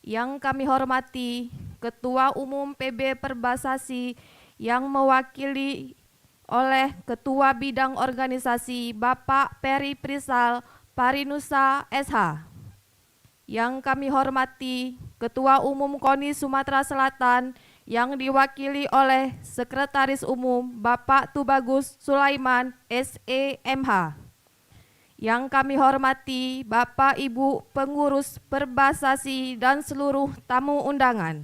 Yang kami hormati Ketua Umum PB Perbasasi yang mewakili oleh Ketua Bidang Organisasi Bapak Peri Prisal Parinusa SH. Yang kami hormati Ketua Umum KONI Sumatera Selatan yang diwakili oleh Sekretaris Umum Bapak Tubagus Sulaiman SEMH. Yang kami hormati Bapak Ibu pengurus Perbasasi dan seluruh tamu undangan.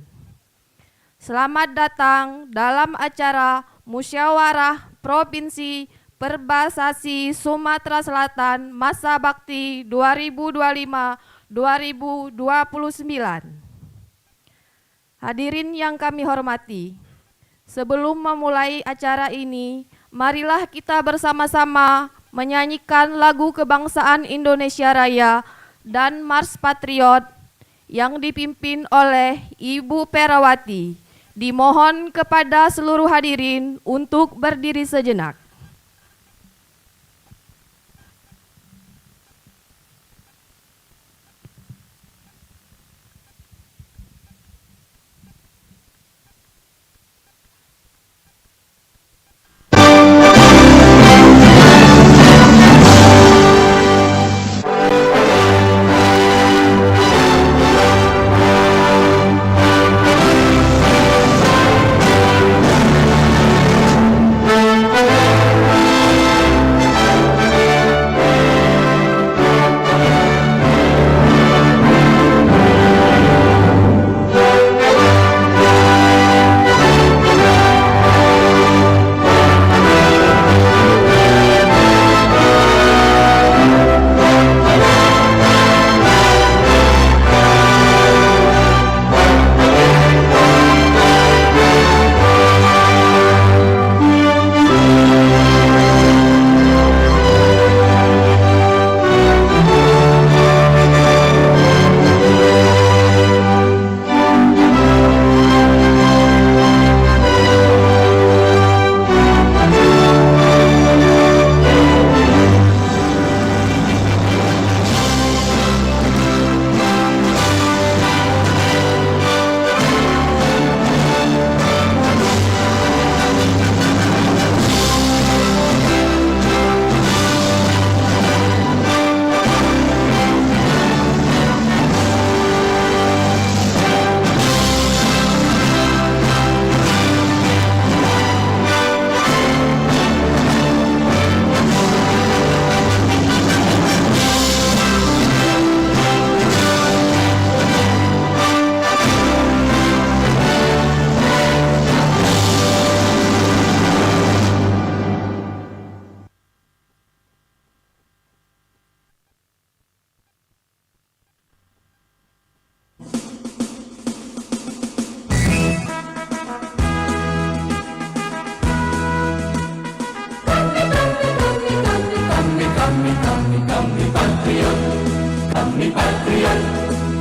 Selamat datang dalam acara Musyawarah Provinsi Perbasasi Sumatera Selatan Masa Bakti 2025-2029. Hadirin yang kami hormati, sebelum memulai acara ini, marilah kita bersama-sama menyanyikan lagu kebangsaan Indonesia Raya dan Mars Patriot yang dipimpin oleh Ibu Perawati. Dimohon kepada seluruh hadirin untuk berdiri sejenak.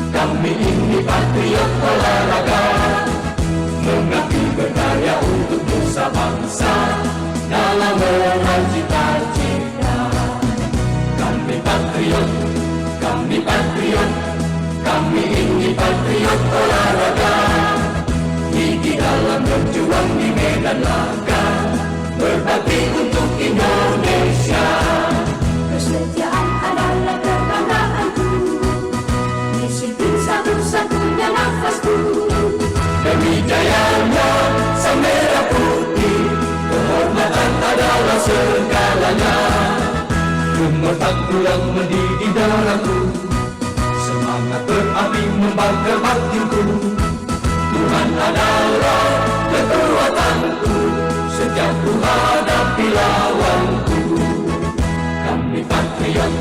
Kami ini patriot olahraga, mengabdi berdaya untuk nusa bangsa dalam meraih cita-cita. Kami patriot, kami ini patriot olahraga, gigi dalam berjuang di medan laga, berbakti untuk Indonesia. Kesetiaan adalah kebanggaanku, disiplin satu-satunya nafasku. Demi jayanya sang merah putih, kehormatan adalah segalanya. Gemetar tulang mendidih darahku, semangat berapi membakar batinku. Tuhan adalah kekuatanku, sejak ku hadapi lawanku. Kami patriot,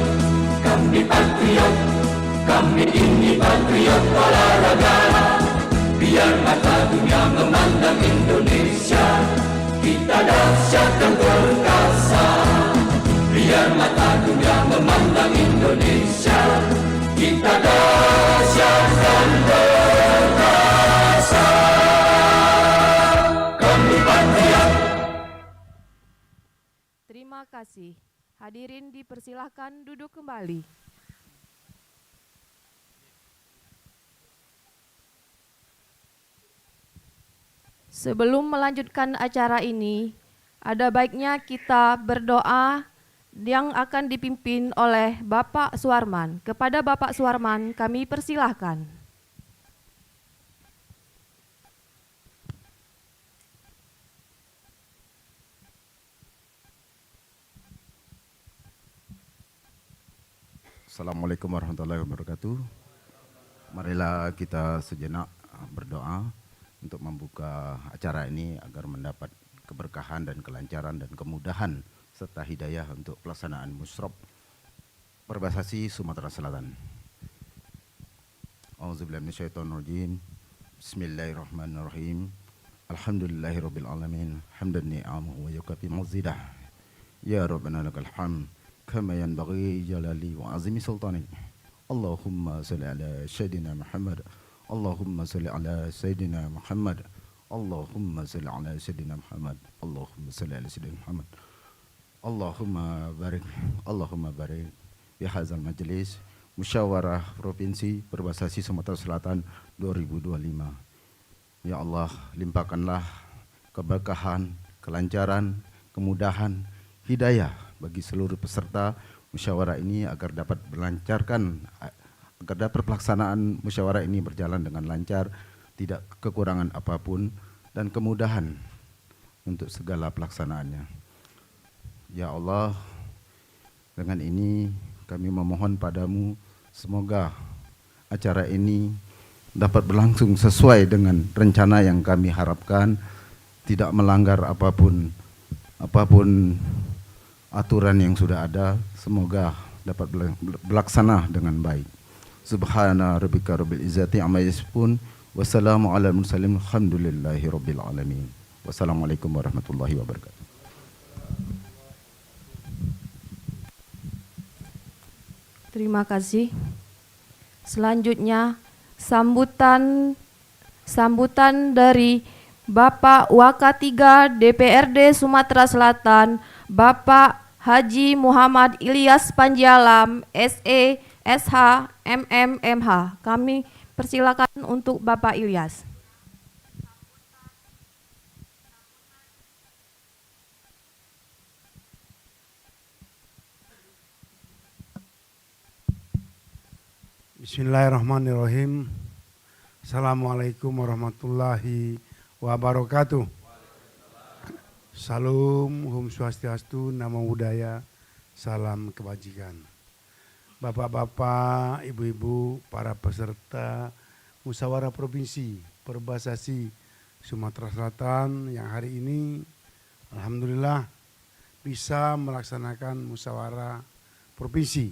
kami ini patriot olahraga. Biar mata dunia memandang Indonesia, kita dahsyat dan perkasa. Biar mata dunia memandang Indonesia, kita dahsyat dan perkasa. Kami patriot. Terima kasih. Hadirin dipersilahkan duduk kembali. Sebelum melanjutkan acara ini, ada baiknya kita berdoa yang akan dipimpin oleh Bapak Suarman. Kepada Bapak Suarman kami persilahkan. Assalamualaikum warahmatullahi wabarakatuh. Marilah kita sejenak berdoa untuk membuka acara ini agar mendapat keberkahan dan kelancaran dan kemudahan serta hidayah untuk pelaksanaan musyrab Perbasasi Sumatera Selatan. Auzubillahi minasyaitonirrajim. Bismillahirrahmanirrahim. Alhamdulillahirabbil alamin. Hamdan ni'amahu wa yukafi mazidah. Ya Rabbana lakal hamd kama yanbaghi jalali wa azimi sultani. Allahumma salli ala sayyidina Muhammad. Allahumma salli ala sayyidina Muhammad. Allahumma salli ala sayyidina Muhammad. Allahumma salli ala sayyidina Muhammad. Allahumma barik bi hadzal majlis Musyawarah Provinsi Perbasasi Sumatera Selatan 2025. Ya Allah, limpahkanlah keberkahan, kelancaran, kemudahan, hidayah bagi seluruh peserta musyawarah ini agar dapat pelaksanaan musyawarah ini berjalan dengan lancar, tidak kekurangan apapun dan kemudahan untuk segala pelaksanaannya. Ya Allah, dengan ini kami memohon padamu semoga acara ini dapat berlangsung sesuai dengan rencana yang kami harapkan, tidak melanggar apapun aturan yang sudah ada, semoga dapat berlaksana dengan baik. Subhana rabbika rabbil izzati amma yasifun, wassalamu ala mursalin, alhamdulillahi rabbil alamin. Wassalamualaikum warahmatullahi wabarakatuh. Terima kasih. Selanjutnya sambutan dari Bapak Wakatiga DPRD Sumatera Selatan, Bapak Haji Muhammad Ilyas Panjalam, SE, SH, MM, MH. Kami persilakan untuk Bapak Ilyas. Bismillahirrahmanirrahim. Assalamualaikum warahmatullahi wabarakatuh. Salam, Om Swastiastu, Namo Buddhaya, salam kebajikan. Bapak-bapak, ibu-ibu, para peserta Musyawarah Provinsi Perbasasi Sumatera Selatan yang hari ini alhamdulillah bisa melaksanakan musyawarah provinsi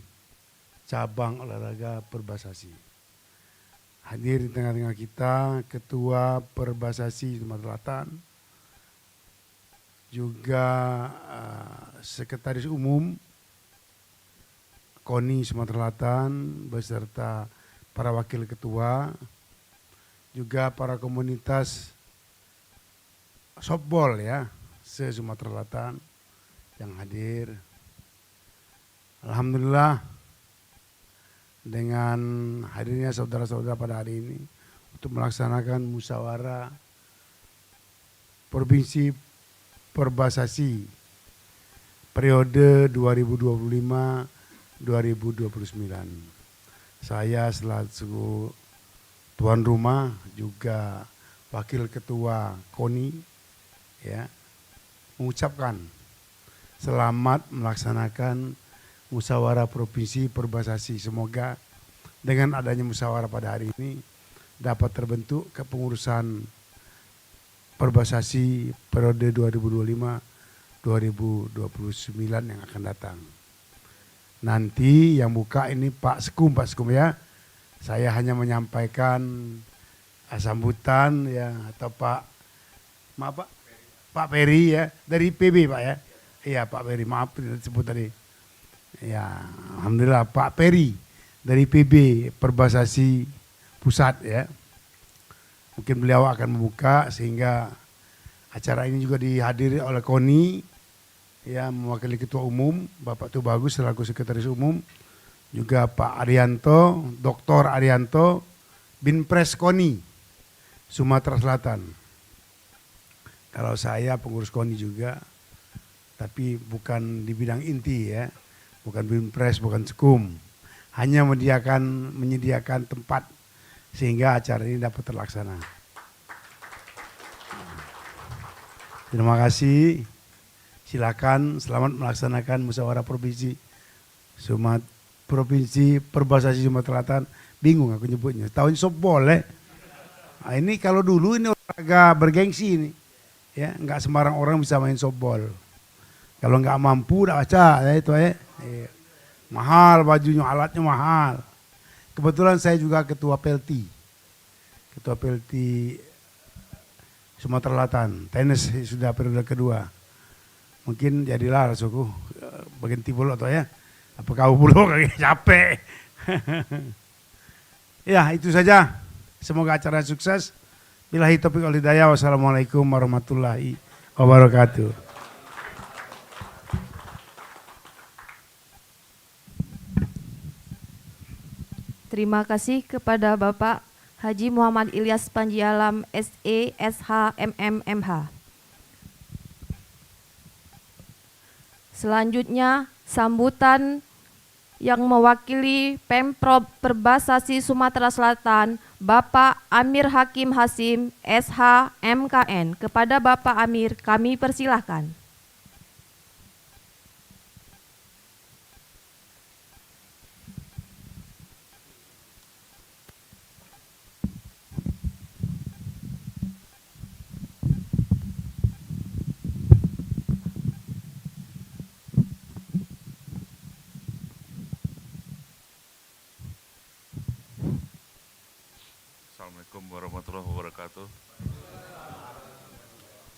cabang olahraga Perbasasi. Hadir di tengah-tengah kita Ketua Perbasasi Sumatera Selatan, juga Sekretaris Umum KONI Sumatera Selatan beserta para wakil ketua, juga para komunitas softball ya se-Sumatera Selatan yang hadir. Alhamdulillah dengan hadirnya saudara-saudara pada hari ini untuk melaksanakan musyawarah Provinsi Perbasasi periode 2025-2029. Saya selaku tuan rumah juga wakil ketua KONI ya mengucapkan selamat melaksanakan musyawarah Provinsi Perbasasi. Semoga dengan adanya musyawarah pada hari ini dapat terbentuk kepengurusan Perbasasi periode 2025-2029 yang akan datang. Nanti yang buka ini Pak Sekum ya. Saya hanya menyampaikan sambutan ya, atau Pak Peri ya, dari PB Pak ya. Iya Pak Peri, maaf tidak disebut tadi. Ya, alhamdulillah Pak Peri dari PB Perbasasi Pusat ya. Mungkin beliau akan membuka sehingga acara ini juga dihadiri oleh KONI ya, mewakili Ketua Umum Bapak Tubagus selaku Sekretaris Umum, juga Pak Arianto, Dr. Arianto, Binpres KONI Sumatera Selatan. Kalau saya pengurus KONI juga, tapi bukan di bidang inti ya, bukan Binpres, bukan Sekum, hanya menyediakan tempat sehingga acara ini dapat terlaksana. Terima kasih, silakan selamat melaksanakan musyawarah provinsi Perbasasi Sumatera Selatan. Bingung aku nyebutnya, tahun softball ya. Nah, ini kalau dulu ini olahraga bergengsi ini, ya nggak sembarang orang bisa main softball. Kalau nggak mampu, udah baca ya itu ya. Mahal bajunya, alatnya mahal. Kebetulan saya juga ketua PLT Sumatera Selatan. Tenis sudah periode kedua. Mungkin jadilah suku bagian timur atau ya. Apa kau puluh kayak capek. Ya itu saja. Semoga acara sukses. Billahi taufiq wal hidayah. Wassalamualaikum warahmatullahi wabarakatuh. Terima kasih kepada Bapak Haji Muhammad Ilyas Panji Alam, SE, SH, MMH. Selanjutnya, sambutan yang mewakili Pemprov Perbasasi Sumatera Selatan, Bapak Amir Hakim Hasim, SH, MKN. Kepada Bapak Amir, kami persilahkan. Assalamualaikum warahmatullahi wabarakatuh.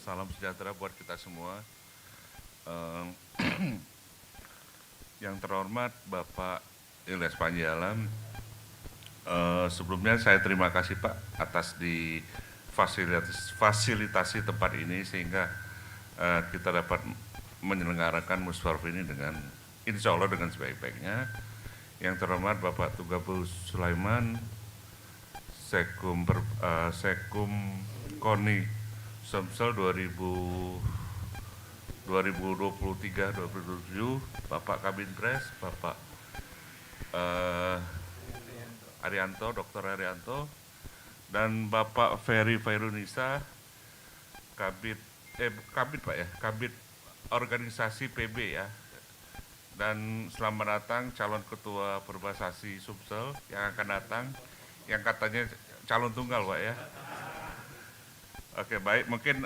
Salam sejahtera buat kita semua. Yang terhormat Bapak Ilyas Panji Alam, sebelumnya saya terima kasih Pak atas di fasilitasi tempat ini sehingga kita dapat menyelenggarakan musyawarah ini dengan insya Allah dengan sebaik-baiknya. Yang terhormat Bapak Tugabus Sulaiman, Sekum KONI Sumsel 2023-2027, Bapak Kabinpres, Bapak Arianto, Dr. Arianto, dan Bapak Ferry Fairunisa, Kabid Pak ya, Kabid Organisasi PB ya. Dan selamat datang calon ketua Perbasasi Sumsel yang akan datang, yang katanya calon tunggal Pak ya. Oke baik, mungkin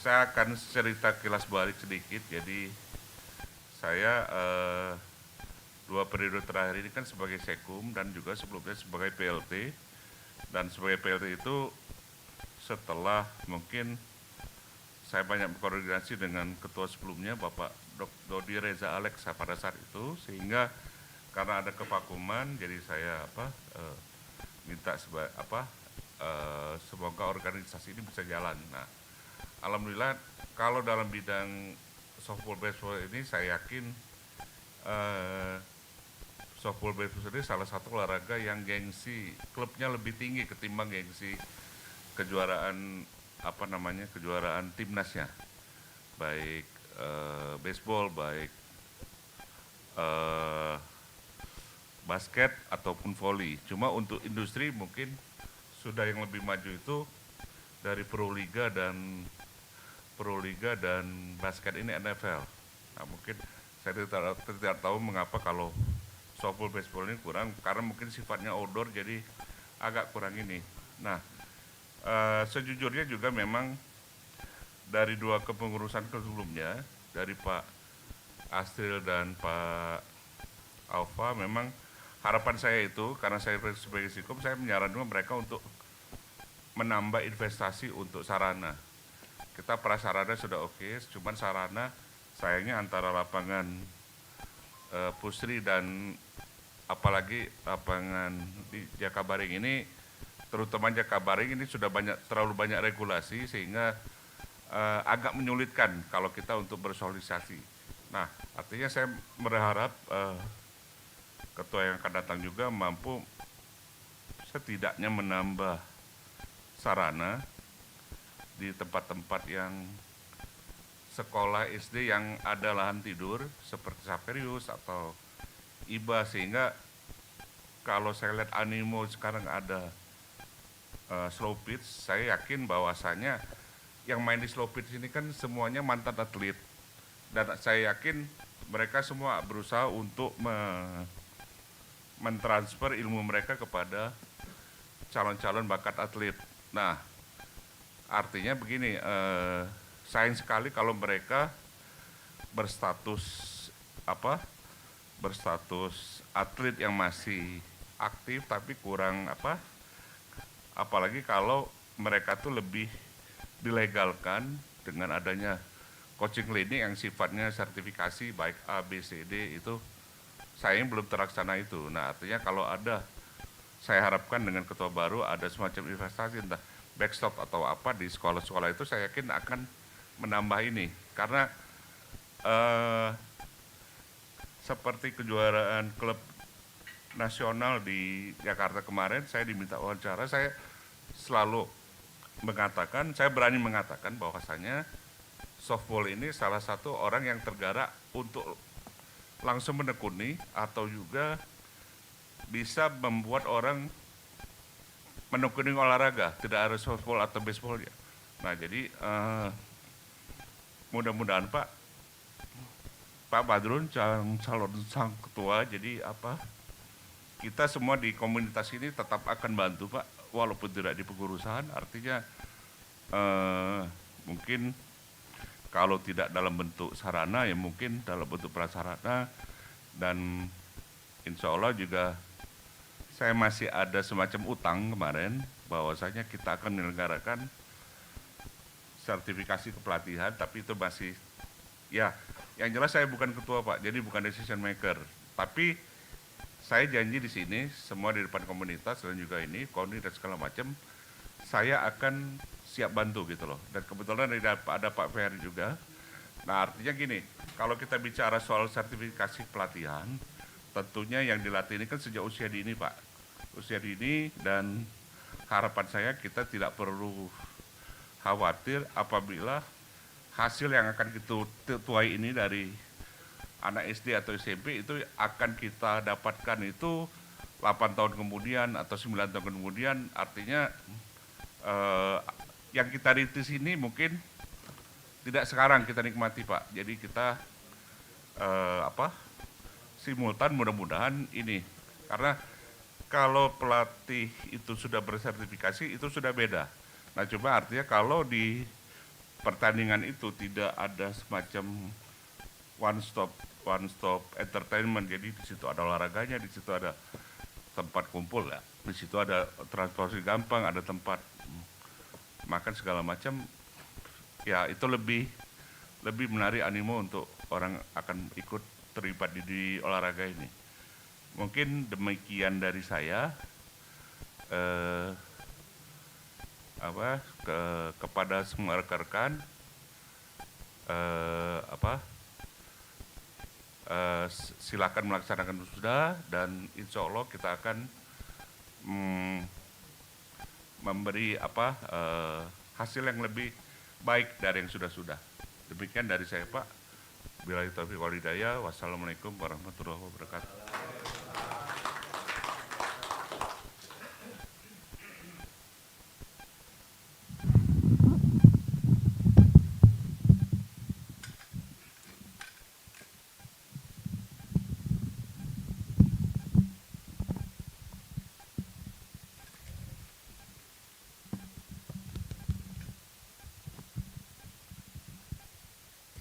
saya akan cerita kilas balik sedikit. Jadi saya 2 periode terakhir ini kan sebagai Sekum dan juga sebelumnya sebagai PLT. Dan sebagai PLT itu setelah mungkin saya banyak berkoordinasi dengan ketua sebelumnya Bapak Dodi Reza Alex pada saat itu, sehingga karena ada kevakuman jadi saya minta semoga organisasi ini bisa jalan. Nah, alhamdulillah kalau dalam bidang softball baseball ini saya yakin softball baseball ini salah satu olahraga yang gengsi klubnya lebih tinggi ketimbang gengsi kejuaraan kejuaraan timnasnya, baik baseball, baik basket ataupun voli. Cuma untuk industri mungkin sudah yang lebih maju itu dari Pro Liga dan basket ini NFL. Nah, mungkin saya tidak tahu mengapa kalau softball baseball ini kurang, karena mungkin sifatnya outdoor jadi agak kurang ini. Nah, sejujurnya juga memang dari 2 kepengurusan sebelumnya, dari Pak Astril dan Pak Alfa, memang harapan saya itu, karena saya sebagai Sikom, saya menyarankan mereka untuk menambah investasi untuk sarana. Kita prasarana sudah oke, cuman sarana sayangnya antara lapangan Pusri dan apalagi lapangan di Jakabaring ini, terutama Jakabaring ini sudah terlalu banyak regulasi sehingga agak menyulitkan kalau kita untuk bersosialisasi. Nah, artinya saya berharap ketua yang akan datang juga mampu setidaknya menambah sarana di tempat-tempat yang sekolah SD yang ada lahan tidur seperti Saperius atau IBA, sehingga kalau saya lihat animo sekarang ada slow pitch, saya yakin bahwasanya yang main di slow pitch ini kan semuanya mantan atlet, dan saya yakin mereka semua berusaha untuk mentransfer ilmu mereka kepada calon-calon bakat atlet. Nah, artinya begini, sayang sekali kalau mereka berstatus atlet yang masih aktif tapi kurang apalagi kalau mereka tuh lebih dilegalkan dengan adanya coaching clinic yang sifatnya sertifikasi baik A, B, C, D, itu sayang belum terlaksana itu. Nah, artinya kalau ada, saya harapkan dengan ketua baru ada semacam investasi entah backstop atau apa di sekolah-sekolah itu, saya yakin akan menambah ini. Karena seperti kejuaraan klub nasional di Jakarta kemarin, saya diminta wawancara, saya selalu mengatakan, saya berani mengatakan bahwasanya softball ini salah satu orang yang tergerak untuk langsung menekuni atau juga bisa membuat orang menekuni olahraga, tidak harus softball atau baseball ya. Nah, jadi mudah-mudahan Pak Badrun calon sang ketua, jadi kita semua di komunitas ini tetap akan bantu Pak, walaupun tidak di pengurusan, artinya mungkin kalau tidak dalam bentuk sarana ya mungkin dalam bentuk prasarana, dan insya Allah juga saya masih ada semacam utang kemarin bahwasanya kita akan menyelenggarakan sertifikasi kepelatihan, tapi itu masih ya, yang jelas saya bukan ketua Pak, jadi bukan decision maker, tapi saya janji di sini semua di depan komunitas dan juga ini KONI dan segala macam, saya akan siap bantu gitu loh. Dan kebetulan ada Pak Ferry juga. Nah, artinya gini, kalau kita bicara soal sertifikasi pelatihan, tentunya yang dilatih ini kan sejak usia dini Pak, usia dini, dan harapan saya kita tidak perlu khawatir apabila hasil yang akan kita tuai ini dari anak SD atau SMP itu akan kita dapatkan itu 8 tahun kemudian atau 9 tahun kemudian, artinya yang kita rintis ini mungkin tidak sekarang kita nikmati Pak. Jadi kita simultan mudah-mudahan ini, karena kalau pelatih itu sudah bersertifikasi itu sudah beda. Nah, coba artinya kalau di pertandingan itu tidak ada semacam one stop entertainment, jadi di situ ada olahraganya, di situ ada tempat kumpul ya, di situ ada transportasi gampang, ada tempat makan segala macam, ya itu lebih menarik animo untuk orang akan ikut terlibat di olahraga ini. Mungkin demikian dari saya. Kepada semua rekan-rekan, silakan melaksanakan sudah, dan insya Allah kita akan memberi hasil yang lebih baik dari yang sudah-sudah. Demikian dari saya Pak. Billahi taufiq wal hidayah. Wassalamualaikum warahmatullahi wabarakatuh.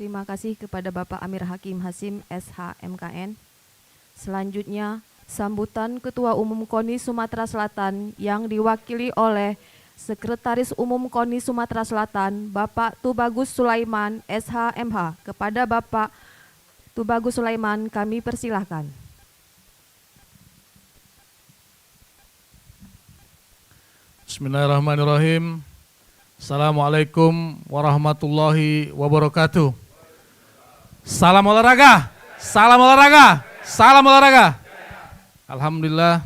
Terima kasih kepada Bapak Amir Hakim Hasim, SH, MKN. Selanjutnya, sambutan Ketua Umum KONI Sumatera Selatan yang diwakili oleh Sekretaris Umum KONI Sumatera Selatan, Bapak Tubagus Sulaiman, SH, MH. Kepada Bapak Tubagus Sulaiman, kami persilahkan. Bismillahirrahmanirrahim. Assalamualaikum warahmatullahi wabarakatuh. Salam olahraga, salam olahraga, salam olahraga. Alhamdulillah,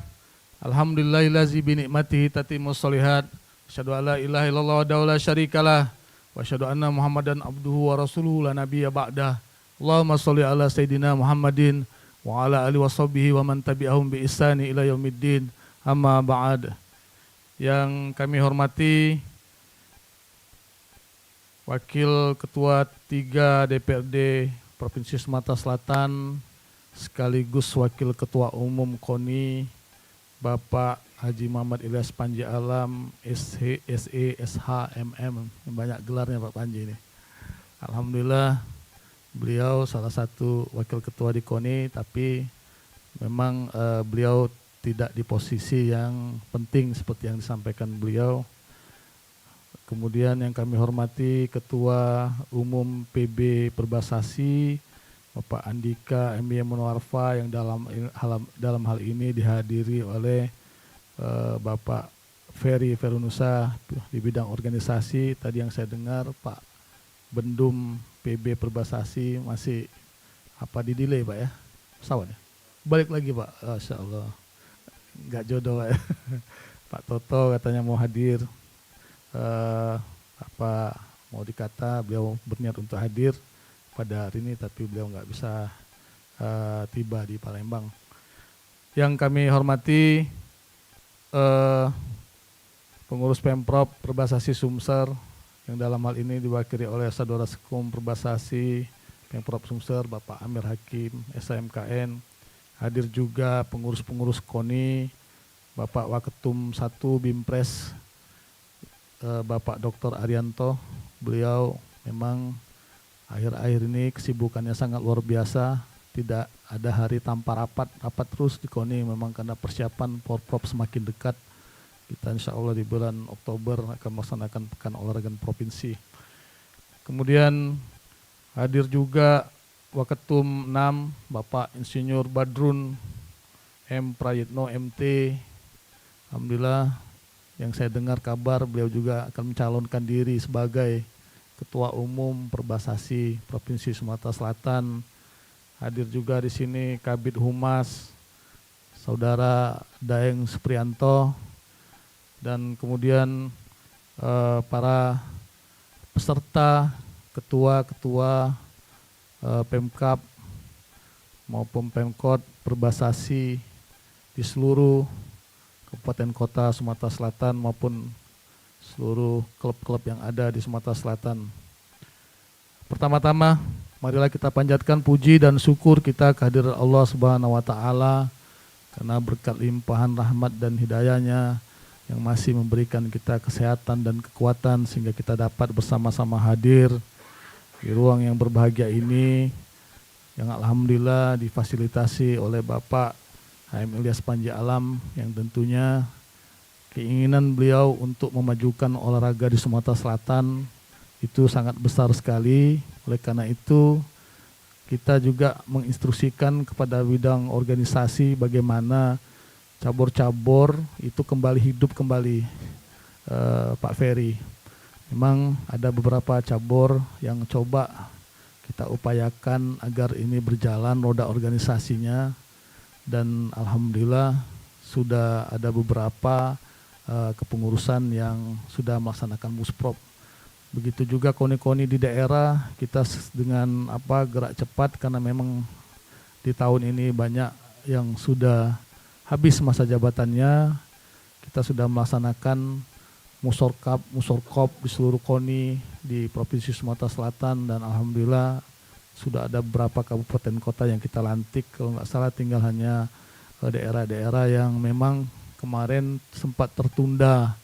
alhamdulillahillazi binikmatihi tatimmus sholihat. Asyhadu alla ilaha illallah wa la syarikalah. wa asyhadu anna Muhammadan abduhu wa rasuluhu la nabiyya ba'dah. Allahumma sholli ala sayyidina Muhammadin wa ala alihi washabihi wa man tabi'ahum bi ihsani ila yaumiddin. Amma ba'd. Yang kami hormati Wakil Ketua 3 DPRD Provinsi Sumatera Selatan sekaligus Wakil Ketua Umum KONI Bapak Haji Muhammad Ilyas Panji Alam, SE, SH, MM, banyak gelarnya Pak Panji ini. Alhamdulillah beliau salah satu wakil ketua di KONI, tapi memang beliau tidak di posisi yang penting seperti yang disampaikan beliau. Kemudian yang kami hormati Ketua Umum PB Perbasasi, Bapak Andika M.Y. Munwarfa, yang dalam hal ini dihadiri oleh Bapak Ferry Ferunusa di bidang organisasi. Tadi yang saya dengar Pak Bendum PB Perbasasi masih di delay Pak ya, pesawat ya. Balik lagi Pak, Masya Allah, nggak jodoh Pak ya. Pak Toto katanya mau hadir, mau dikata beliau berniat untuk hadir pada hari ini, tapi beliau nggak bisa tiba di Palembang. Yang kami hormati pengurus Pemprov Perbasasi Sumsel, yang dalam hal ini diwakili oleh Saudara Sekum Perbasasi Pemprov Sumsel Bapak Amir Hakim SMKN. Hadir juga pengurus-pengurus KONI, Bapak Waketum 1 Bimpres Bapak Dr. Arianto. Beliau memang akhir-akhir ini kesibukannya sangat luar biasa, tidak ada hari tanpa rapat terus di KONI, memang karena persiapan Porprov semakin dekat. Kita insya Allah di bulan Oktober akan melaksanakan Pekan Olahraga Provinsi. Kemudian hadir juga Waketum 6 Bapak Insinyur Badrun M. Prayitno MT. Alhamdulillah yang saya dengar kabar beliau juga akan mencalonkan diri sebagai Ketua Umum Perbasasi Provinsi Sumatera Selatan. Hadir juga di sini Kabid Humas Saudara Daeng Suprianto, dan kemudian para peserta, ketua-ketua Pemkab maupun Pemkot Perbasasi di seluruh kabupaten kota Sumatera Selatan maupun seluruh klub-klub yang ada di Sumatera Selatan. Pertama-tama, marilah kita panjatkan puji dan syukur kita kehadiran Allah Subhanahu wa Ta'ala karena berkat limpahan rahmat dan hidayahnya yang masih memberikan kita kesehatan dan kekuatan sehingga kita dapat bersama-sama hadir di ruang yang berbahagia ini, yang alhamdulillah difasilitasi oleh Bapak HM Ilyas Panji Alam, yang tentunya keinginan beliau untuk memajukan olahraga di Sumatera Selatan itu sangat besar sekali. Oleh karena itu kita juga menginstruksikan kepada bidang organisasi bagaimana cabur-cabur itu kembali hidup kembali, Pak Ferry. Memang ada beberapa cabur yang coba kita upayakan agar ini berjalan roda organisasinya, dan alhamdulillah sudah ada beberapa kepengurusan yang sudah melaksanakan musprov. Begitu juga KONI-KONI di daerah kita dengan gerak cepat, karena memang di tahun ini banyak yang sudah habis masa jabatannya. Kita sudah melaksanakan musorkop di seluruh KONI di Provinsi Sumatera Selatan, dan alhamdulillah sudah ada beberapa kabupaten kota yang kita lantik. Kalau nggak salah tinggal hanya daerah-daerah yang memang kemarin sempat tertunda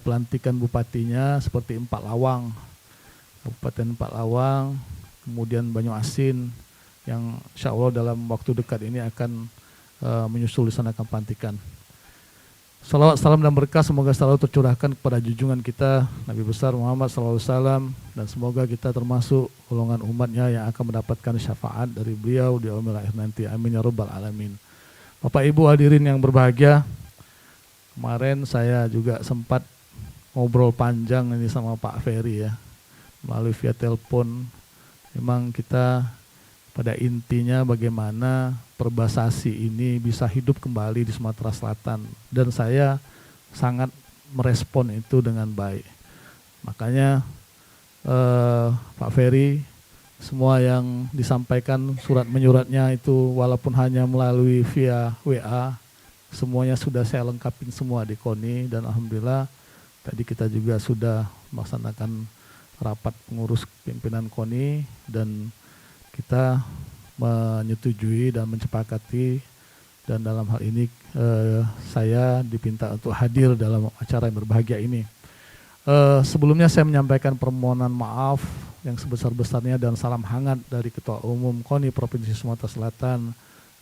pelantikan bupatinya, seperti Empat Lawang, Kabupaten Empat Lawang, kemudian Banyuasin, yang insya Allah dalam waktu dekat ini akan menyusul disanakan pelantikan. Salawat, salam dan berkah semoga selalu tercurahkan kepada junjungan kita Nabi besar Muhammad SAW, dan semoga kita termasuk golongan umatnya yang akan mendapatkan syafaat dari beliau di yaumil akhir nanti. Amin ya rabbal alamin. Bapak Ibu hadirin yang berbahagia, kemarin saya juga sempat ngobrol panjang ini sama Pak Ferry ya, melalui via telepon. Memang kita pada intinya bagaimana Perbasasi ini bisa hidup kembali di Sumatera Selatan, dan saya sangat merespon itu dengan baik. Makanya Pak Ferry, semua yang disampaikan surat menyuratnya itu walaupun hanya melalui via WA, semuanya sudah saya lengkapin semua di KONI, dan alhamdulillah tadi kita juga sudah melaksanakan rapat pengurus pimpinan KONI dan kita menyetujui dan menyepakati, dan dalam hal ini saya dipinta untuk hadir dalam acara yang berbahagia ini. Sebelumnya saya menyampaikan permohonan maaf yang sebesar-besarnya dan salam hangat dari Ketua Umum KONI Provinsi Sumatera Selatan,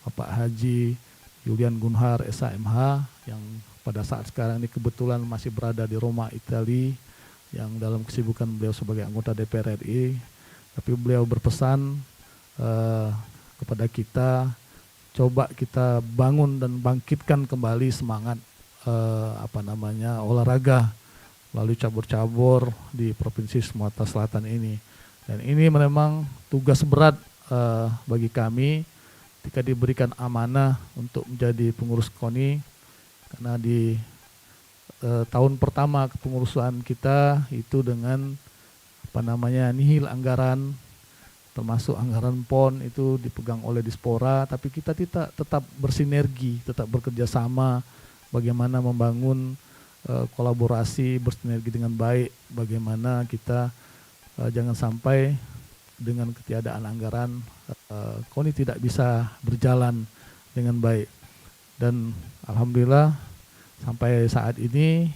Bapak Haji Julian Gunhar SHMH, yang pada saat sekarang ini kebetulan masih berada di Roma, Italia, yang dalam kesibukan beliau sebagai anggota DPR RI. Tapi beliau berpesan kepada kita, coba kita bangun dan bangkitkan kembali semangat olahraga melalui cabur-cabur di Provinsi Sumatera Selatan ini. Dan ini memang tugas berat bagi kami ketika diberikan amanah untuk menjadi pengurus KONI, karena di tahun pertama kepengurusan kita itu dengan nihil anggaran, termasuk anggaran PON itu dipegang oleh Dispora, tapi kita tetap bersinergi, tetap bekerja sama bagaimana membangun kolaborasi, bersinergi dengan baik, bagaimana kita jangan sampai dengan ketiadaan anggaran KONI tidak bisa berjalan dengan baik. Dan alhamdulillah sampai saat ini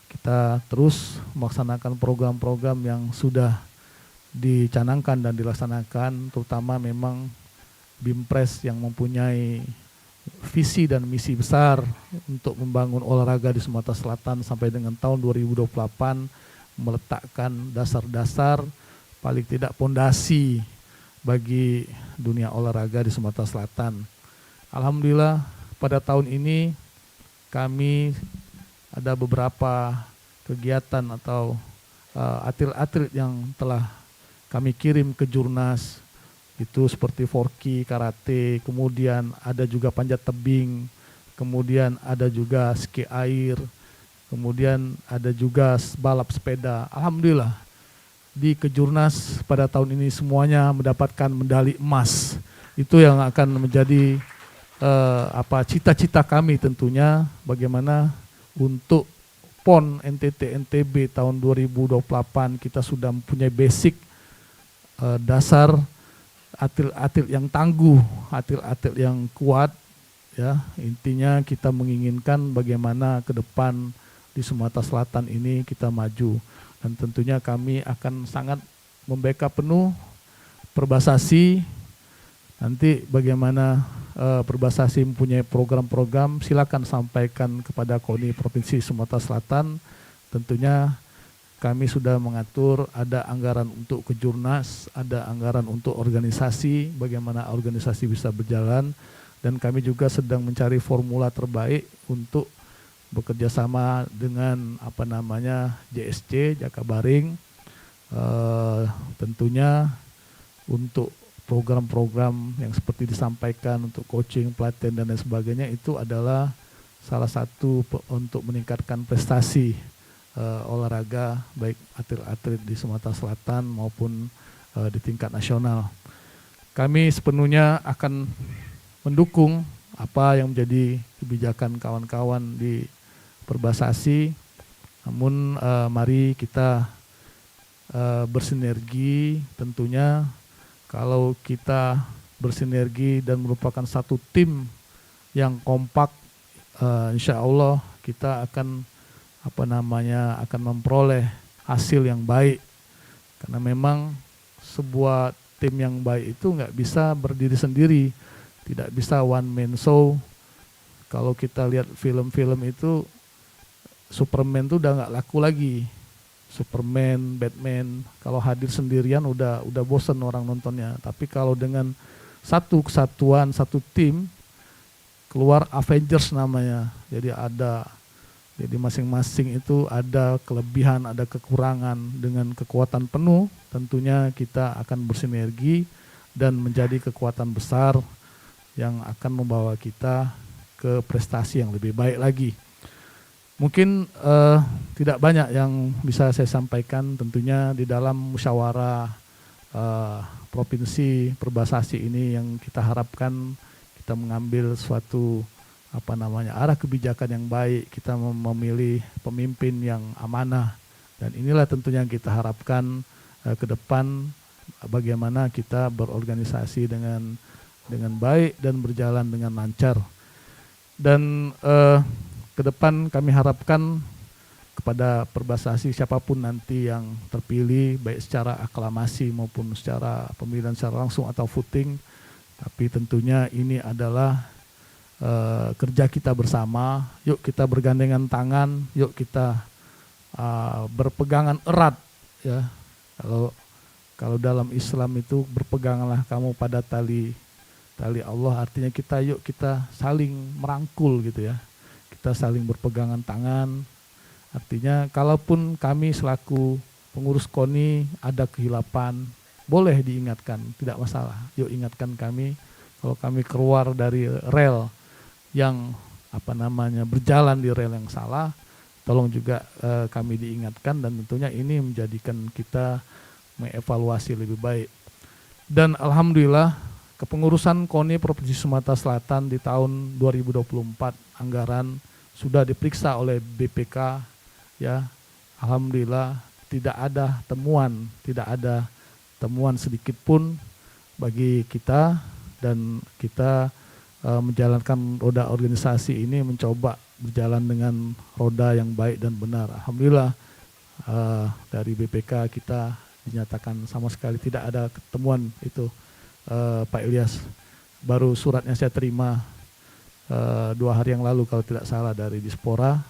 kita terus melaksanakan program-program yang sudah dicanangkan dan dilaksanakan, terutama memang BIMPRES yang mempunyai visi dan misi besar untuk membangun olahraga di Sumatera Selatan sampai dengan tahun 2028, meletakkan dasar-dasar paling tidak pondasi bagi dunia olahraga di Sumatera Selatan. Alhamdulillah pada tahun ini kami ada beberapa kegiatan atau atlet-atlet yang telah kami kirim ke Jurnas, itu seperti forki, karate, kemudian ada juga panjat tebing, kemudian ada juga ski air, kemudian ada juga balap sepeda. Alhamdulillah di Kejurnas pada tahun ini semuanya mendapatkan medali emas. Itu yang akan menjadi cita-cita kami tentunya, bagaimana untuk PON NTT NTB tahun 2028 kita sudah mempunyai basic dasar atlet-atlet yang tangguh, atlet-atlet yang kuat, ya. Intinya kita menginginkan bagaimana ke depan di Sumatera Selatan ini kita maju, dan tentunya kami akan sangat membackup penuh Perbasasi. Nanti bagaimana Perbasasi mempunyai program-program, silakan sampaikan kepada KONI Provinsi Sumatera Selatan. Tentunya kami sudah mengatur ada anggaran untuk Kejurnas, ada anggaran untuk organisasi, bagaimana organisasi bisa berjalan, dan kami juga sedang mencari formula terbaik untuk bekerja sama dengan JSC, Jakabaring, tentunya untuk program-program yang seperti disampaikan untuk coaching, pelatihan dan lain sebagainya, itu adalah salah satu untuk meningkatkan prestasi olahraga baik atlet-atlet di Sumatera Selatan maupun di tingkat nasional. Kami sepenuhnya akan mendukung apa yang menjadi kebijakan kawan-kawan di Perbasasi, namun mari kita bersinergi. Tentunya kalau kita bersinergi dan merupakan satu tim yang kompak, insya Allah kita akan akan memperoleh hasil yang baik, karena memang sebuah tim yang baik itu nggak bisa berdiri sendiri, tidak bisa one man show. Kalau kita lihat film-film itu, Superman tuh udah nggak laku lagi. Superman, Batman, kalau hadir sendirian udah bosen orang nontonnya. Tapi kalau dengan satu kesatuan, satu tim, keluar Avengers namanya. Jadi masing-masing itu ada kelebihan, ada kekurangan. Dengan kekuatan penuh, tentunya kita akan bersinergi dan menjadi kekuatan besar yang akan membawa kita ke prestasi yang lebih baik lagi. Mungkin tidak banyak yang bisa saya sampaikan, tentunya di dalam musyawarah provinsi Perbasasi ini yang kita harapkan kita mengambil suatu arah kebijakan yang baik, kita memilih pemimpin yang amanah, dan inilah tentunya yang kita harapkan ke depan, bagaimana kita berorganisasi dengan baik dan berjalan dengan lancar. Dan ke depan kami harapkan kepada Perbasasi siapapun nanti yang terpilih, baik secara aklamasi maupun secara pemilihan secara langsung atau voting, tapi tentunya ini adalah kerja kita bersama. Yuk kita bergandengan tangan, yuk kita berpegangan erat, ya. Kalau dalam Islam itu berpeganglah kamu pada tali Allah, artinya yuk kita saling merangkul gitu ya. Kita saling berpegangan tangan. Artinya kalaupun kami selaku pengurus KONI ada kehilapan, boleh diingatkan, tidak masalah. Yuk ingatkan kami, kalau kami keluar dari rel yang berjalan di rel yang salah, tolong juga kami diingatkan, dan tentunya ini menjadikan kita mengevaluasi lebih baik. Dan alhamdulillah kepengurusan KONI Provinsi Sumatera Selatan di tahun 2024 anggaran sudah diperiksa oleh BPK, ya. Alhamdulillah tidak ada temuan sedikit pun bagi kita, dan kita menjalankan roda organisasi ini mencoba berjalan dengan roda yang baik dan benar. Alhamdulillah dari BPK kita dinyatakan sama sekali tidak ada temuan itu, Pak Ilyas. Baru suratnya saya terima 2 hari yang lalu kalau tidak salah dari Dispora,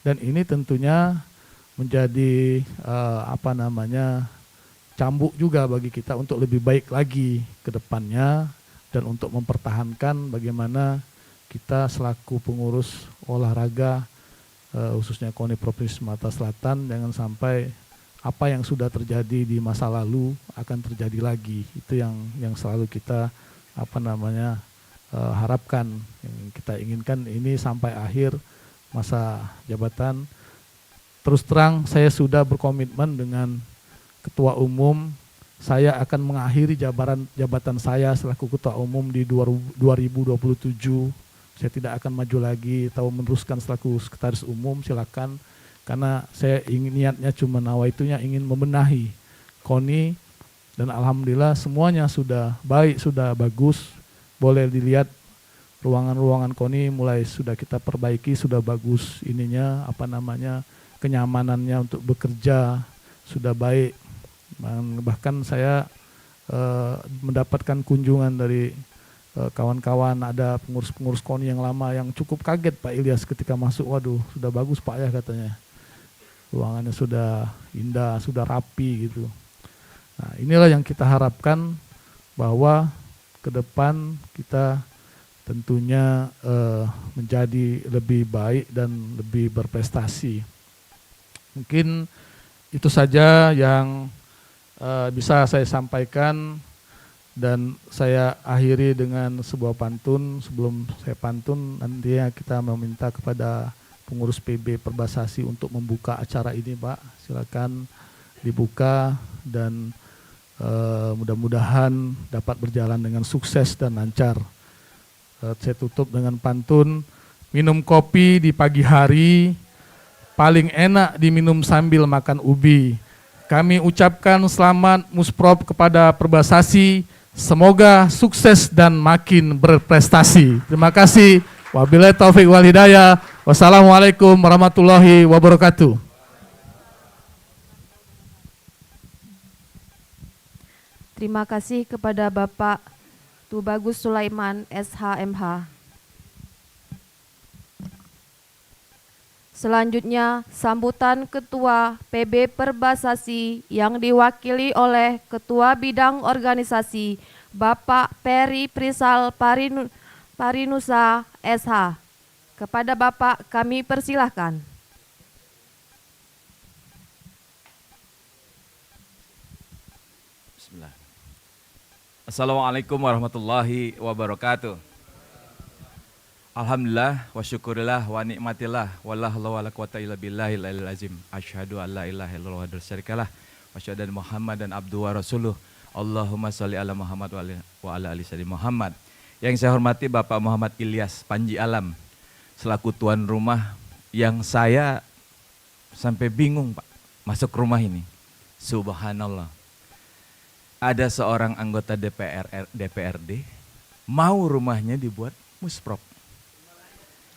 dan ini tentunya menjadi cambuk juga bagi kita untuk lebih baik lagi ke depannya, dan untuk mempertahankan bagaimana kita selaku pengurus olahraga khususnya KONI Provinsi Sumatera Selatan jangan sampai apa yang sudah terjadi di masa lalu akan terjadi lagi. Itu yang selalu kita harapkan, yang kita inginkan ini sampai akhir masa jabatan. Terus terang saya sudah berkomitmen dengan Ketua Umum, saya akan mengakhiri jabatan saya selaku Ketua Umum di 2027. Saya tidak akan maju lagi atau meneruskan selaku Sekretaris Umum, silakan. Karena saya niatnya cuma nawaitunya ingin membenahi KONI, dan alhamdulillah semuanya sudah baik, sudah bagus. Boleh dilihat ruangan-ruangan KONI mulai sudah kita perbaiki, sudah bagus ininya, kenyamanannya untuk bekerja sudah baik. Bahkan saya mendapatkan kunjungan dari kawan-kawan, ada pengurus-pengurus KONI yang lama yang cukup kaget Pak Ilyas ketika masuk, waduh sudah bagus Pak ya katanya. Ruangannya sudah indah, sudah rapi gitu. Nah, inilah yang kita harapkan, bahwa ke depan kita tentunya menjadi lebih baik dan lebih berprestasi. Mungkin itu saja yang bisa saya sampaikan, dan saya akhiri dengan sebuah pantun. Sebelum saya pantun, nantinya kita meminta kepada pengurus PB Perbasasi untuk membuka acara ini, Pak. Silakan dibuka, dan mudah-mudahan dapat berjalan dengan sukses dan lancar. Saya tutup dengan pantun. Minum kopi di pagi hari, paling enak diminum sambil makan ubi. Kami ucapkan selamat Musprov kepada Perbasasi. Semoga sukses dan makin berprestasi. Terima kasih. Wabillahi taufik wal hidayah. Wassalamualaikum warahmatullahi wabarakatuh. Terima kasih kepada Bapak Tubagus Sulaiman SHMH. Selanjutnya, sambutan Ketua PB Perbasasi yang diwakili oleh Ketua Bidang Organisasi Bapak Peri Prisal Parinusa SH. Kepada Bapak kami persilahkan. Bismillah. Assalamualaikum warahmatullahi wabarakatuh. Alhamdulillah wa syukurillah wa nikmatillah wa la haula wa la quwata illa billahil aliyil azim. Asyhadu an la ilaha illallah wa syarikalah wa asyhadu anna Muhammadan abduhu wa rasuluh. Allahumma sholli ala Muhammad wa ala ali sayyidina Muhammad. Yang saya hormati Bapak Muhammad Ilyas Panji Alam selaku tuan rumah yang saya sampai bingung Pak masuk rumah ini. Subhanallah. Ada seorang anggota DPRD mau rumahnya dibuat musprop.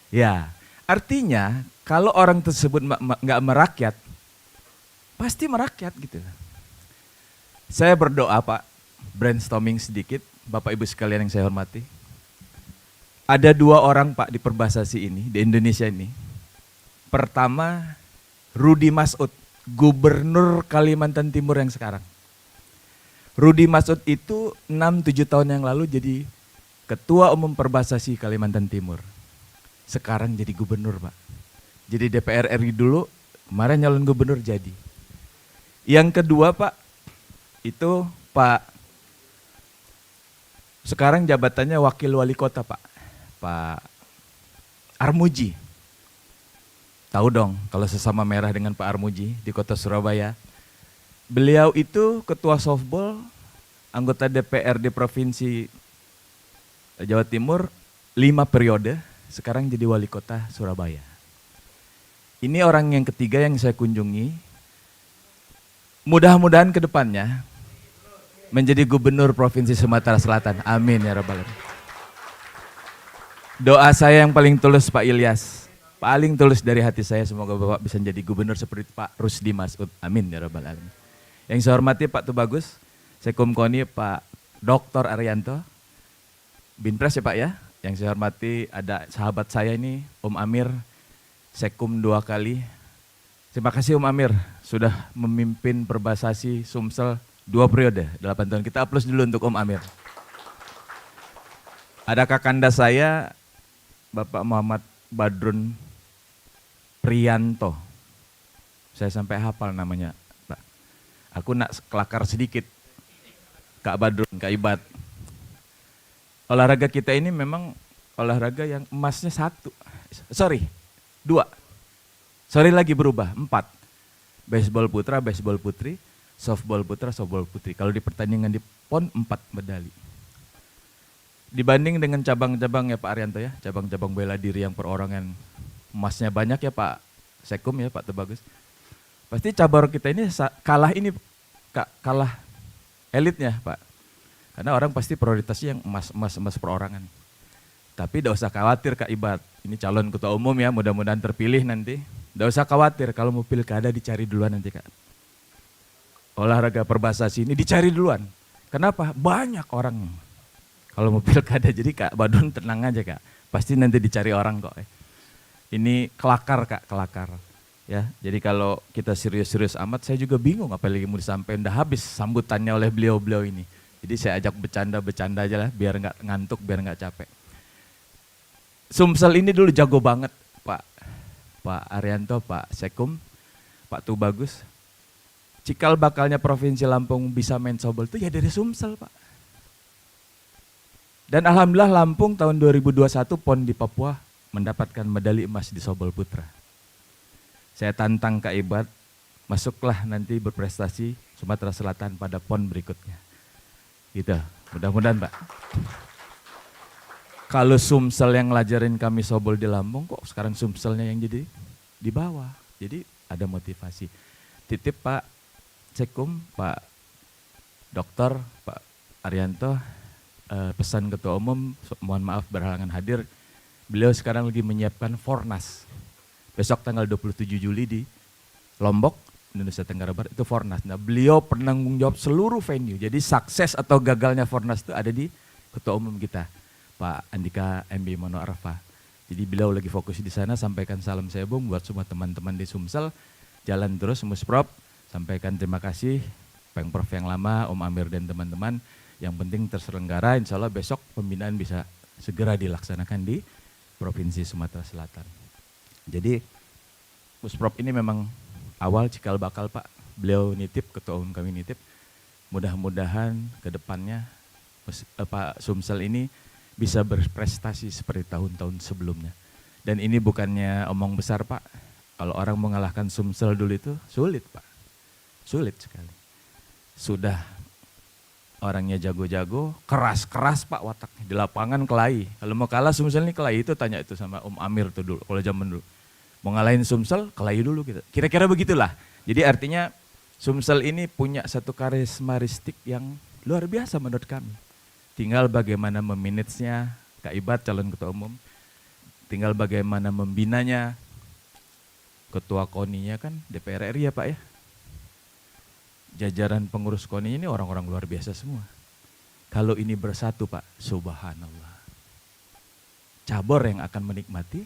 Ya, artinya kalau orang tersebut nggak merakyat, pasti merakyat gitu. Saya berdoa Pak, brainstorming sedikit, Bapak Ibu sekalian yang saya hormati. Ada 2 orang Pak di Perbasasi ini, di Indonesia ini. Pertama, Rudi Masud, Gubernur Kalimantan Timur yang sekarang. Rudi Masud itu 6-7 tahun yang lalu jadi Ketua Umum Perbasasi Kalimantan Timur. Sekarang jadi gubernur Pak. Jadi DPR RI dulu, kemarin nyalon gubernur jadi. Yang kedua Pak, itu Pak, sekarang jabatannya Wakil Wali Kota Pak, Pak Armuji. Tahu dong kalau sesama merah dengan Pak Armuji di kota Surabaya. Beliau itu ketua softball, anggota DPRD Provinsi Jawa Timur 5 periode. Sekarang jadi wali kota Surabaya. Ini orang yang ketiga yang saya kunjungi. Mudah-mudahan ke depannya menjadi gubernur Provinsi Sumatera Selatan. Amin ya rabbal alamin. Doa saya yang paling tulus Pak Ilyas, paling tulus dari hati saya, semoga Bapak bisa menjadi gubernur seperti Pak Rusdi Masud. Amin ya rabbal alamin. Yang saya hormati Pak Tubagus, Sekum Koni Pak Dr. Arianto, Binpres ya Pak ya. Yang saya hormati ada sahabat saya ini, Om Amir, Sekum 2 kali. Terima kasih Om Amir, sudah memimpin Perbasasi Sumsel 2 periode, 8 tahun. Kita aplaus dulu untuk Om Amir. Ada kakanda saya, Bapak Muhammad Badrun Priyanto. Saya sampai hafal namanya, Pak. Aku nak kelakar sedikit. Kak Badrun, Kak Ibad. Olahraga kita ini memang olahraga yang emasnya 2. Sorry lagi berubah, 4. Baseball putra, baseball putri, softball putra, softball putri. Kalau di pertandingan di PON 4 medali. Dibanding dengan cabang-cabang ya Pak Arianto ya, cabang-cabang bela diri yang perorangan emasnya banyak ya Pak Sekum ya Pak Tubagus. Pasti cabang kita ini kalah kalah elitnya Pak. Karena orang pasti prioritasnya yang emas perorangan. Tapi tidak usah khawatir Kak Ibad, ini calon ketua umum ya, mudah-mudahan terpilih nanti. Tidak usah khawatir, kalau mau pilkada dicari duluan nanti Kak. Olahraga Perbasasi ini dicari duluan. Kenapa? Banyak orang. Kalau mau pilkada, jadi Kak Badun tenang aja Kak. Pasti nanti dicari orang kok. Ini kelakar Kak, kelakar. Ya, jadi kalau kita serius-serius amat, saya juga bingung apalagi mau disampaikan. Udah habis sambutannya oleh beliau-beliau ini. Jadi saya ajak bercanda-bercanda aja lah, biar nggak ngantuk, biar nggak capek. Sumsel ini dulu jago banget, Pak Arianto, Pak Sekum, Pak Tubagus. Cikal bakalnya Provinsi Lampung bisa main softball itu ya dari Sumsel Pak. Dan alhamdulillah Lampung tahun 2021 PON di Papua mendapatkan medali emas di softball putra. Saya tantang Kak Ibad, masuklah nanti berprestasi Sumatera Selatan pada PON berikutnya. Gitu, mudah-mudahan Pak. Kalau Sumsel yang ngelajarin kami softball di Lampung, kok sekarang Sumselnya yang jadi di bawah. Jadi ada motivasi. Titip Pak Sekum, Pak Dokter, Pak Arianto, pesan Ketua Umum, mohon maaf berhalangan hadir. Beliau sekarang lagi menyiapkan Fornas. Besok tanggal 27 Juli di Lombok, Indonesia Tenggara Barat, itu Fornas. Nah beliau penanggung jawab seluruh venue. Jadi sukses atau gagalnya Fornas itu ada di Ketua Umum kita, Pak Andika MB Mono Arfa. Jadi beliau lagi fokus di sana, sampaikan salam saya Bung buat semua teman-teman di Sumsel. Jalan terus Musprop, sampaikan terima kasih Pengprov yang lama, Om Amir dan teman-teman. Yang penting terselenggara, insya Allah besok pembinaan bisa segera dilaksanakan di Provinsi Sumatera Selatan. Jadi Musprop ini memang awal cikal bakal Pak, beliau nitip, Ketua Umum kami nitip. Mudah-mudahan ke depannya Pak Sumsel ini bisa berprestasi seperti tahun-tahun sebelumnya. Dan ini bukannya omong besar Pak, kalau orang mengalahkan Sumsel dulu itu sulit Pak, sulit sekali. Sudah orangnya jago-jago, keras-keras Pak wataknya, di lapangan kelahi. Kalau mau kalah Sumsel ini kelahi, itu tanya itu sama Om Amir tuh dulu, kalau zaman dulu. Mau ngalahin Sumsel, kelahi dulu gitu. Kira-kira begitulah. Jadi artinya Sumsel ini punya satu karismatistik yang luar biasa menurut kami. Tinggal bagaimana memanagenya, Kak Ibad calon ketua umum, tinggal bagaimana membinanya, ketua KONI-nya kan DPR RI ya Pak ya. Jajaran pengurus KONI ini orang-orang luar biasa semua. Kalau ini bersatu Pak, subhanallah. Cabur yang akan menikmati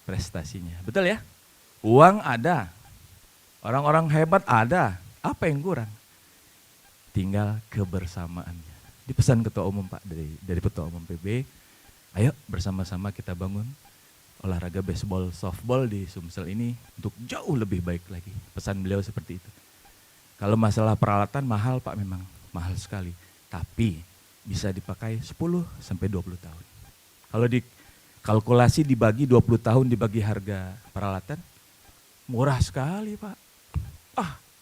prestasinya. Betul ya? Uang ada, orang-orang hebat ada, apa yang kurang? Tinggal kebersamaannya. Dipesan ketua umum Pak dari ketua umum PB, ayo bersama-sama kita bangun olahraga baseball, softball di Sumsel ini untuk jauh lebih baik lagi. Pesan beliau seperti itu. Kalau masalah peralatan mahal Pak, memang mahal sekali. Tapi bisa dipakai 10 sampai 20 tahun. Kalau dikalkulasi dibagi 20 tahun dibagi harga peralatan, murah sekali Pak.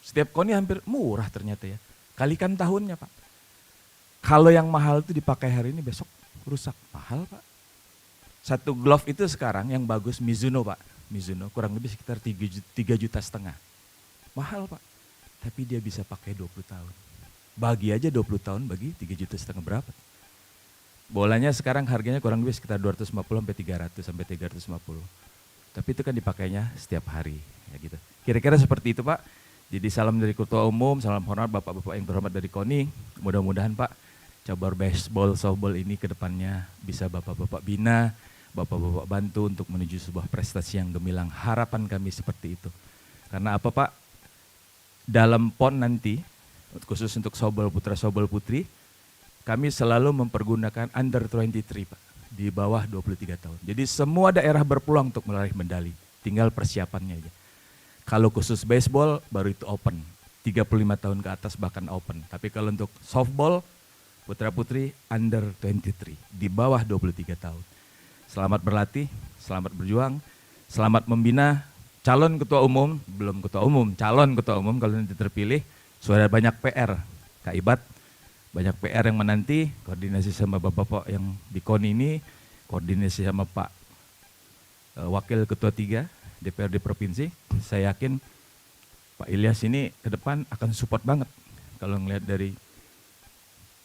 Setiap KONI hampir murah ternyata ya. Kalikan tahunnya Pak. Kalau yang mahal itu dipakai hari ini besok rusak, mahal Pak. Satu glove itu sekarang yang bagus Mizuno Pak. Mizuno kurang lebih sekitar 3,5 juta. Mahal Pak. Tapi dia bisa pakai 20 tahun. Bagi aja 20 tahun bagi 3,5 juta berapa? Bolanya sekarang harganya kurang lebih sekitar 250 sampai 300 sampai 350. Tapi itu kan dipakainya setiap hari ya gitu. Kira-kira seperti itu Pak. Jadi salam dari ketua umum, salam hormat bapak-bapak yang terhormat dari KONI. Mudah-mudahan Pak cabur baseball, softball ini ke depannya bisa bapak-bapak bina, bapak-bapak bantu untuk menuju sebuah prestasi yang gemilang. Harapan kami seperti itu. Karena apa Pak? Dalam PON nanti, khusus untuk softball putra, softball putri, kami selalu mempergunakan under 23 Pak, di bawah 23 tahun. Jadi semua daerah berpeluang untuk meraih medali, tinggal persiapannya aja. Kalau khusus baseball baru itu open, 35 tahun ke atas bahkan open. Tapi kalau untuk softball, putra putri under 23, di bawah 23 tahun. Selamat berlatih, selamat berjuang, selamat membina calon ketua umum, belum ketua umum, calon ketua umum kalau nanti terpilih, sudah banyak PR, Kak Ibad, banyak PR yang menanti, koordinasi sama bapak-bapak yang di KONI ini, koordinasi sama Pak Wakil Ketua 3 DPRD Provinsi, saya yakin Pak Ilyas ini ke depan akan support banget kalau ngelihat dari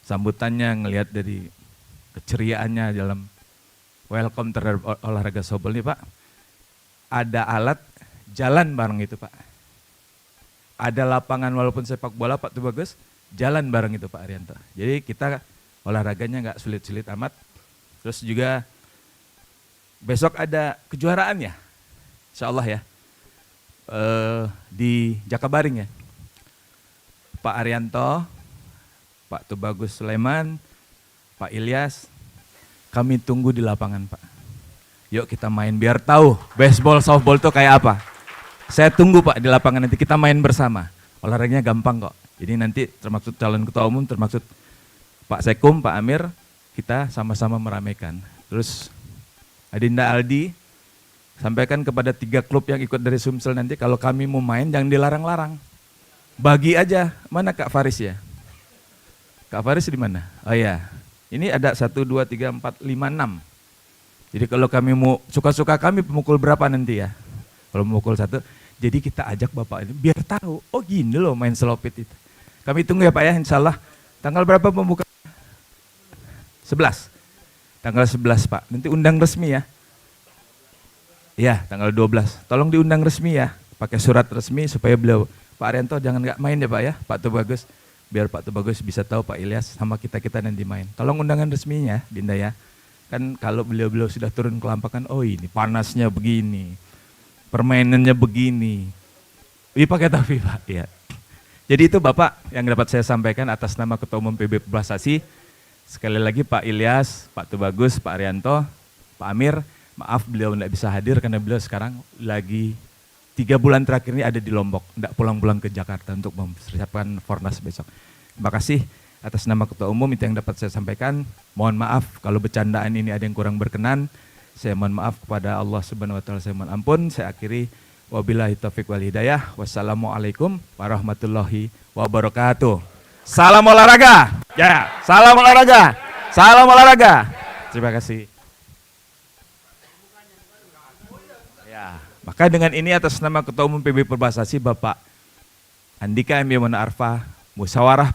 sambutannya, ngelihat dari keceriaannya dalam welcome terhadap olahraga softball ini Pak. Ada alat, jalan bareng itu Pak. Ada lapangan walaupun sepak bola Pak tuh bagus, jalan bareng itu Pak Arianto. Jadi kita olahraganya nggak sulit-sulit amat. Terus juga besok ada kejuaraan ya, insya Allah ya, di Jakabaring ya. Pak Arianto, Pak Tubagus Sulaiman, Pak Ilyas, kami tunggu di lapangan Pak. Yuk kita main biar tahu baseball, softball itu kayak apa. Saya tunggu Pak di lapangan nanti kita main bersama. Olahraganya gampang kok. Jadi nanti termaksud calon ketua umum, termaksud Pak Sekum, Pak Amir, kita sama-sama meramaikan. Terus Adinda Aldi, sampaikan kepada 3 klub yang ikut dari Sumsel nanti kalau kami mau main jangan dilarang-larang. Bagi aja, mana Kak Faris ya? Kak Faris di mana? Oh iya, ini ada 1, 2, 3, 4, 5, 6. Jadi kalau kami mau, suka-suka kami pemukul berapa nanti ya? Kalau memukul 1, jadi kita ajak Bapak ini biar tahu, oh gini loh main selopit itu. Kami tunggu ya Pak ya, insya Allah. Tanggal berapa pembuka? 11. Tanggal 11 Pak, nanti undang resmi ya. Iya, tanggal 12. Tolong diundang resmi ya, pakai surat resmi supaya beliau, Pak Arianto jangan nggak main ya Pak ya, Pak Tubagus. Biar Pak Tubagus bisa tahu Pak Ilyas sama kita-kita nanti main. Tolong undangan resminya, Dinda ya. Kan kalau beliau-beliau sudah turun ke lapangan, oh ini panasnya begini, permainannya begini. Pakai tafi Pak, ya. Jadi itu Bapak yang dapat saya sampaikan atas nama Ketua Umum PB Pebasasi. Sekali lagi Pak Ilyas, Pak Tubagus, Pak Arianto, Pak Amir, maaf beliau tidak bisa hadir karena beliau sekarang lagi 3 bulan terakhir ini ada di Lombok, tidak pulang-pulang ke Jakarta untuk mempersiapkan Fornas besok. Terima kasih. Atas nama Ketua Umum itu yang dapat saya sampaikan. Mohon maaf kalau bercandaan ini ada yang kurang berkenan. Saya mohon maaf kepada Allah Subhanahu wa taala, saya mohon ampun. Saya akhiri, wabillahi taufiq wal hidayah. Wassalamualaikum warahmatullahi wabarakatuh. Salam olahraga. Ya, salam olahraga. Salam olahraga. Terima kasih. Ya, maka dengan ini atas nama Ketua Umum PB Perbasasi Bapak Andika M. Yamana Arfa, Musprov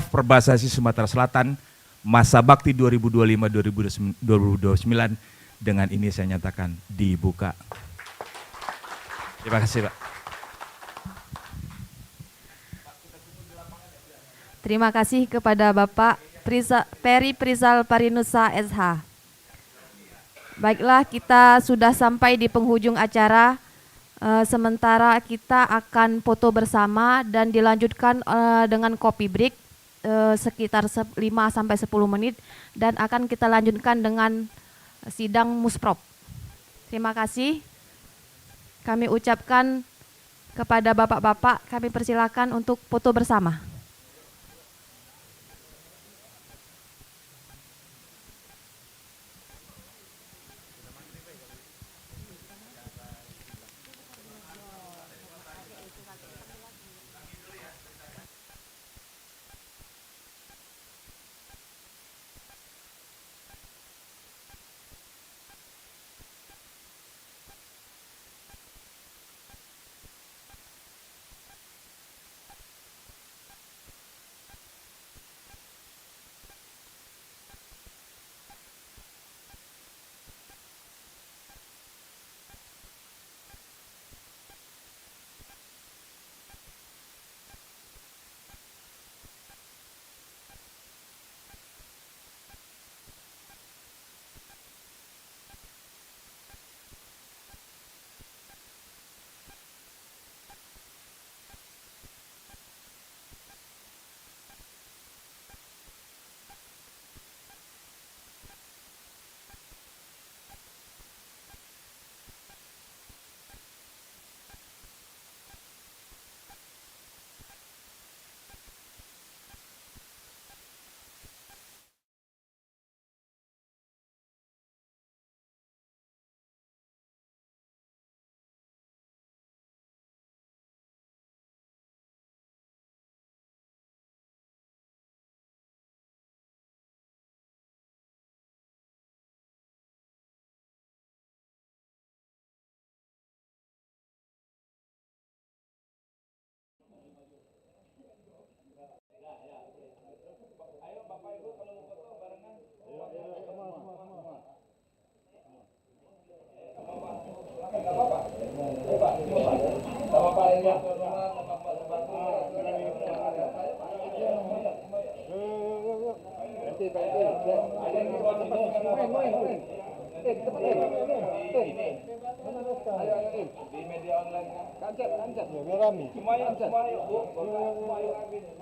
Perbasasi Sumatera Selatan, masa bakti 2025-2029, dengan ini saya nyatakan dibuka. Terima kasih, Pak. Terima kasih kepada Bapak Peri Prizal Parinusa SH. Baiklah, kita sudah sampai di penghujung acara. Sementara kita akan foto bersama dan dilanjutkan dengan kopi break sekitar 5-10 menit dan akan kita lanjutkan dengan sidang Musprov. Terima kasih. Kami ucapkan kepada bapak-bapak, kami persilakan untuk foto bersama.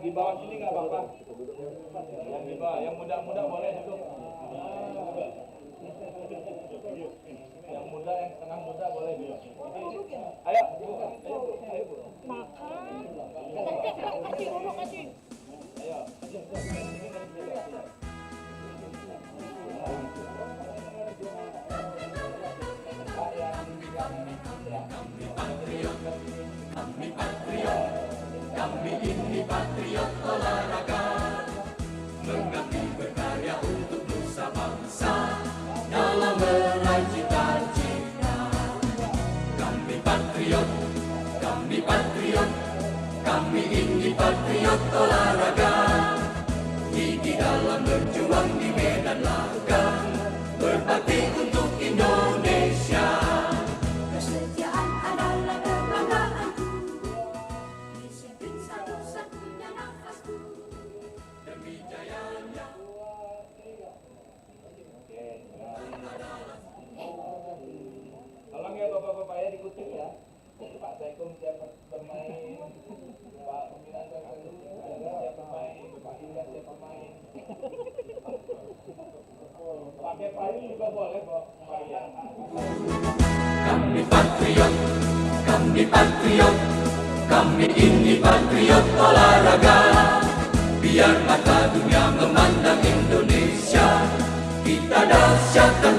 Di bawah sini nggak apa-apa. Yang di bawah, yang muda-muda boleh duduk. Yang muda, yang tengah muda boleh duduk. Ayo, ayo. Makan. Kasih. Ayo. Kami ini patriot olahraga, mengabdi berkarya untuk nusa bangsa, dalam meraih cita-cita. Kami patriot, kami ini patriot olahraga, gigi dalam berjuang di medan laga, berbakti untuk Indonesia. Kesetiaan adalah kebanggaanku, disiplin satu-satunya nafasku. Demi jayanya. Tolong ya bapak-bapak ya dikutip ya. Pak Saikum siap bermain, Pak Pembinaan siap bermain, Pak Indra siap bermain. Pakai payung juga boleh kok. Kami patriot, kami Kami ini patriot olahraga, biar mata dunia memandang Indonesia. Kita dahsyat dan